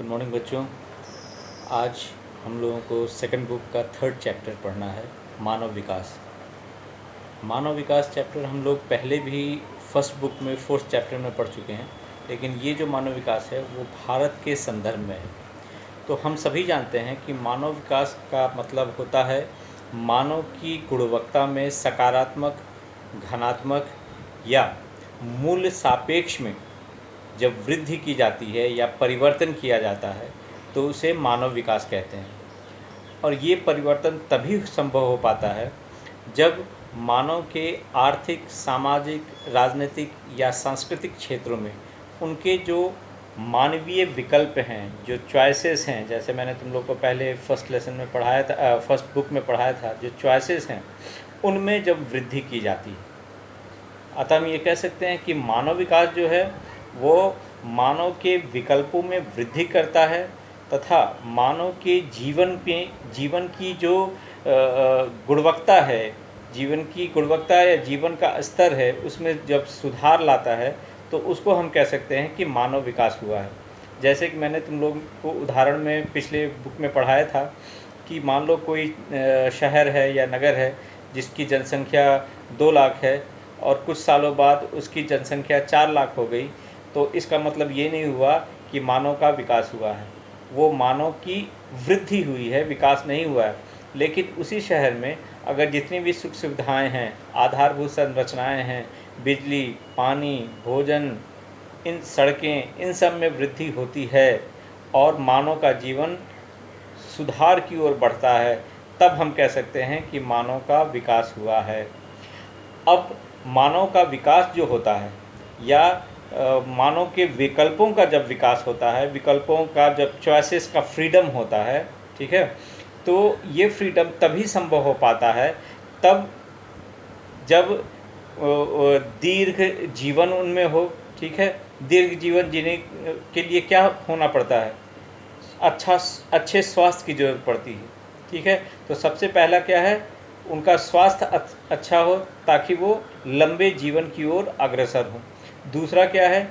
Good morning बच्चों। आज हम लोगों को सेकंड बुक का थर्ड चैप्टर पढ़ना है, मानव विकास। मानव विकास चैप्टर हम लोग पहले भी फर्स्ट बुक में फोर्थ चैप्टर में पढ़ चुके हैं, लेकिन ये जो मानव विकास है वो भारत के संदर्भ में है। तो हम सभी जानते हैं कि मानव विकास का मतलब होता है मानव की गुणवत्ता में सकारात्मक, घनात्मक या मूल्य सापेक्ष में जब वृद्धि की जाती है या परिवर्तन किया जाता है तो उसे मानव विकास कहते हैं। और ये परिवर्तन तभी संभव हो पाता है जब मानव के आर्थिक, सामाजिक, राजनीतिक या सांस्कृतिक क्षेत्रों में उनके जो मानवीय विकल्प हैं, जो चॉइसेस हैं, जैसे मैंने तुम लोग को पहले फर्स्ट लेसन में पढ़ाया था, फर्स्ट बुक में पढ़ाया था, जो चॉइसेस हैं उनमें जब वृद्धि की जाती है। अतः हम ये कह सकते हैं कि मानव विकास जो है वो मानव के विकल्पों में वृद्धि करता है तथा मानव के जीवन की जो गुणवत्ता है, जीवन की गुणवत्ता या जीवन का स्तर है, उसमें जब सुधार लाता है तो उसको हम कह सकते हैं कि मानव विकास हुआ है। जैसे कि मैंने तुम लोग को उदाहरण में पिछले बुक में पढ़ाया था कि मान लो कोई शहर है या नगर है जिसकी जनसंख्या 2 लाख है और कुछ सालों बाद उसकी जनसंख्या 4 लाख हो गई, तो इसका मतलब ये नहीं हुआ कि मानव का विकास हुआ है, वो मानव की वृद्धि हुई है, विकास नहीं हुआ है। लेकिन उसी शहर में अगर जितनी भी सुख सुविधाएं हैं, आधारभूत संरचनाएं हैं, बिजली, पानी, भोजन, इन सड़कें, इन सब में वृद्धि होती है और मानव का जीवन सुधार की ओर बढ़ता है, तब हम कह सकते हैं कि मानव का विकास हुआ है। अब मानव का विकास जो होता है या मानव के विकल्पों का जब विकास होता है, विकल्पों का जब चॉइसेस का फ्रीडम होता है, ठीक है, तो ये फ्रीडम तभी संभव हो पाता है तब जब दीर्घ जीवन उनमें हो। ठीक है, दीर्घ जीवन जीने के लिए क्या होना पड़ता है? अच्छे स्वास्थ्य की ज़रूरत पड़ती है। ठीक है, तो सबसे पहला क्या है, उनका स्वास्थ्य अच्छा हो ताकि वो लंबे जीवन की ओर अग्रसर हों। दूसरा क्या है,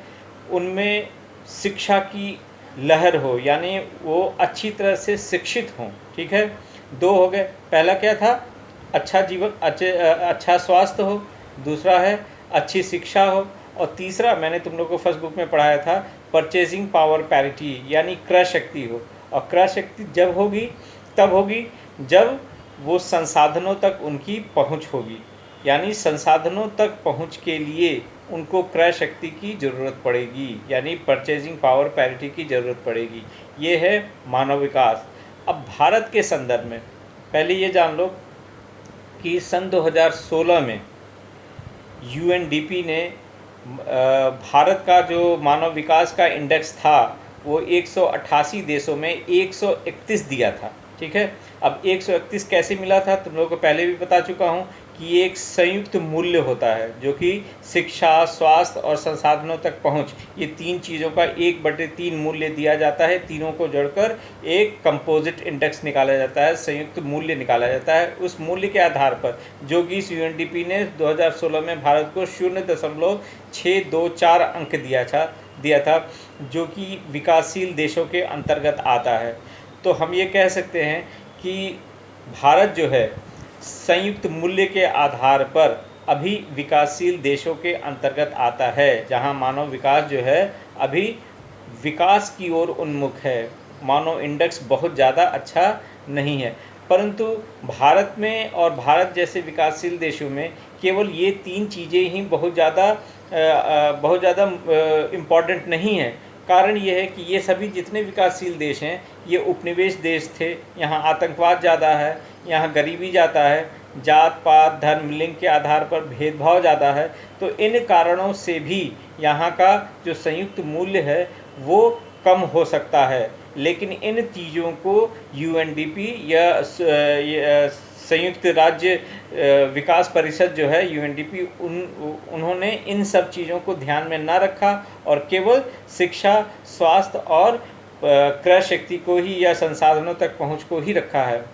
उनमें शिक्षा की लहर हो, यानी वो अच्छी तरह से शिक्षित हों। ठीक है, 2 हो गए। पहला क्या था, अच्छा जीवन, अच्छा स्वास्थ्य हो। दूसरा है अच्छी शिक्षा हो। और तीसरा मैंने तुम लोग को फर्स्ट बुक में पढ़ाया था, परचेजिंग पावर पैरिटी, यानी क्रय शक्ति हो। और क्रय शक्ति जब होगी तब होगी जब वो संसाधनों तक उनकी पहुंच होगी, यानी संसाधनों तक पहुंच के लिए उनको क्रय शक्ति की ज़रूरत पड़ेगी, यानी परचेजिंग पावर पैरिटी की ज़रूरत पड़ेगी। ये है मानव विकास। अब भारत के संदर्भ में पहले ये जान लो कि सन 2016 में यूएनडीपी ने भारत का जो मानव विकास का इंडेक्स था वो 188 देशों में 131 दिया था। ठीक है, अब 131 कैसे मिला था तुम लोगों को पहले भी बता चुका हूँ कि ये एक संयुक्त मूल्य होता है जो कि शिक्षा, स्वास्थ्य और संसाधनों तक पहुँच, ये 3 चीज़ों का 1/3 मूल्य दिया जाता है। तीनों को जोड़कर एक कंपोजिट इंडेक्स निकाला जाता है, संयुक्त मूल्य निकाला जाता है। उस मूल्य के आधार पर जो कि इस यूएनडीपी ने 2016 में भारत को 0.624 अंक दिया था, जो कि विकासशील देशों के अंतर्गत आता है। तो हम ये कह सकते हैं कि भारत जो है संयुक्त मूल्य के आधार पर अभी विकासशील देशों के अंतर्गत आता है, जहां मानव विकास जो है अभी विकास की ओर उन्मुख है। मानव इंडेक्स बहुत ज़्यादा अच्छा नहीं है, परंतु भारत में और भारत जैसे विकासशील देशों में केवल ये 3 चीज़ें ही बहुत ज़्यादा इम्पॉर्टेंट नहीं है। कारण ये है कि ये सभी जितने विकासशील देश हैं ये उपनिवेश देश थे, यहाँ आतंकवाद ज़्यादा है, यहाँ गरीबी ज़्यादा है, जात पात, धर्म, लिंग के आधार पर भेदभाव ज़्यादा है। तो इन कारणों से भी यहाँ का जो संयुक्त मूल्य है वो कम हो सकता है। लेकिन इन चीज़ों को यूएनडीपी या संयुक्त राज्य विकास परिषद जो है यूएनडीपी, उन्होंने इन सब चीज़ों को ध्यान में ना रखा और केवल शिक्षा, स्वास्थ्य और क्रय शक्ति को ही या संसाधनों तक पहुंच को ही रखा है।